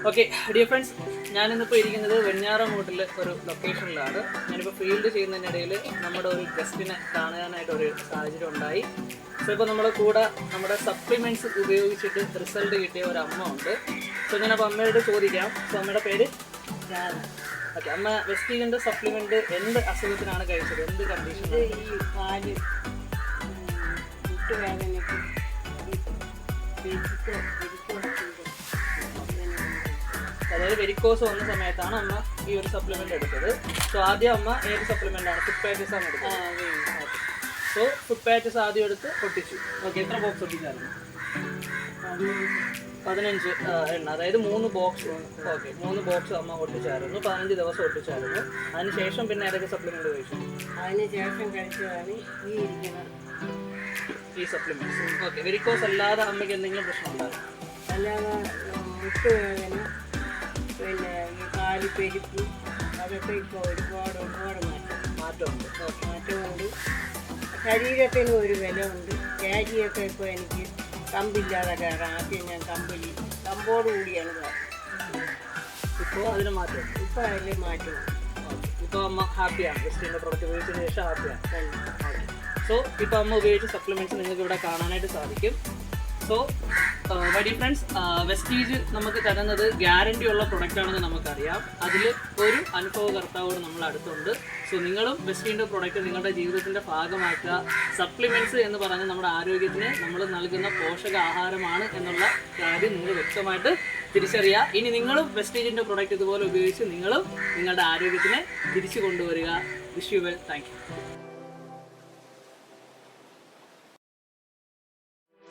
Okay dear friends, ഞാനിന്നിപ്പോൾ ഇരിക്കുന്നത് വെഞ്ഞാറമൂട്ടിലെ ഒരു ലൊക്കേഷനിലാണ്. ഞാനിപ്പോൾ ഫീൽഡ് ചെയ്യുന്നതിനിടയിൽ നമ്മുടെ ഒരു ഗസ്റ്റിനെ കാണാനായിട്ടൊരു സാഹചര്യം ഉണ്ടായി. സോ ഇപ്പോൾ നമ്മുടെ കൂടെ നമ്മുടെ സപ്ലിമെൻറ്റ്സ് ഉപയോഗിച്ചിട്ട് റിസൾട്ട് കിട്ടിയ ഒരു അമ്മ ഉണ്ട്. സോ ഞാനപ്പോൾ അമ്മയോട് ചോദിക്കാം. സോ അമ്മയുടെ പേര്? ഓക്കെ, അമ്മ വെസ്റ്റീജിൻ്റെ സപ്ലിമെൻറ്റ് എന്ത് അസുഖത്തിനാണ് കഴിച്ചത്? എന്ത് കണ്ടീഷൻ? ഈ പാല് മുട്ടുവേദനയ്ക്ക് അതായത് വെരിക്കോസ് വന്ന സമയത്താണ് അമ്മ ഈ ഒരു സപ്ലിമെൻ്റ് എടുത്തത്. സോ ആദ്യം അമ്മ ഏത് സപ്ലിമെൻ്റാണ്? ഫുഡ് പാച്ചസ് ആണ് എടുത്തത്. സോ ഫുഡ് പാച്ചസ് ആദ്യം എടുത്ത് ഒട്ടിച്ചു. ഓക്കെ, എത്ര ബോക്സ് ഒട്ടിച്ചായിരുന്നു? 15 എണ്ണ, അതായത് 3 ബോക്സ്. ഓക്കെ, 3 ബോക്സ് അമ്മ ഒട്ടിച്ചായിരുന്നു. 15 ദിവസം ഒട്ടിച്ചായിരുന്നു. അതിനുശേഷം പിന്നെ ഏതൊക്കെ സപ്ലിമെൻ്റ് കഴിച്ചു? അതിന് ശേഷം കഴിച്ചതാണ് ഈ ഇരിക്കുന്നത് ഈ സപ്ലിമെൻറ്റ്സ്. ഓക്കെ, വെരിക്കോസ് അല്ലാതെ അമ്മയ്ക്ക് എന്തെങ്കിലും പ്രശ്നം ഉണ്ടാകും? അല്ലാതെ മുട്ടുവേദന, പിന്നെ ഈ കാലിപ്പെരിപ്പ്, അതൊക്കെ ഇപ്പോൾ ഒരുപാട് മാറ്റമുണ്ട്. മാറ്റമുണ്ട്. ശരീരത്തിന് ഒരു ബലമുണ്ട്. ക്യാരിയൊക്കെ ഇപ്പോൾ എനിക്ക് കമ്പില്ലാതെ കയറാം. ആദ്യം ഞാൻ കമ്പോട് കൂടിയാണ് ഇപ്പോൾ അതിന് മാറ്റമുണ്ട്. ഇപ്പോൾ അതിൽ മാറ്റമുണ്ട്. ഇപ്പോൾ അമ്മ ഹാപ്പിയാണ്. വെസ്റ്റീജിൻ്റെ പ്രൊഡക്റ്റ് ഉപയോഗിച്ചതിന് ശേഷം ഹാപ്പിയാണ്. സോ ഇപ്പോൾ അമ്മ ഉപയോഗിച്ച സപ്ലിമെൻറ്റ്സ് നിങ്ങൾക്ക് ഇവിടെ കാണാനായിട്ട് സാധിക്കും. So my dear friends, Vestige നമുക്ക് തരുന്നത് ഗ്യാരണ്ടി ഉള്ള പ്രൊഡക്റ്റ് ആണെന്ന് നമുക്കറിയാം. അതിൽ ഒരു അനുഭവകർത്താവോട് നമ്മൾ അടുത്തുണ്ട്. സോ നിങ്ങളും വെസ്റ്റീജിൻ്റെ പ്രൊഡക്റ്റ് നിങ്ങളുടെ ജീവിതത്തിൻ്റെ ഭാഗമാക്കുക. സപ്ലിമെൻറ്റ്സ് എന്ന് പറഞ്ഞാൽ നമ്മുടെ ആരോഗ്യത്തിന് നമ്മൾ നൽകുന്ന പോഷകാഹാരമാണ് എന്നുള്ള കാര്യം നിങ്ങൾ വ്യക്തമായിട്ട് തിരിച്ചറിയുക. ഇനി നിങ്ങളും വെസ്റ്റീജിൻ്റെ പ്രൊഡക്റ്റ് ഇതുപോലെ ഉപയോഗിച്ച് നിങ്ങളും നിങ്ങളുടെ ആരോഗ്യത്തിനെ തിരിച്ചു കൊണ്ടുവരിക. Wish you well. Thank you.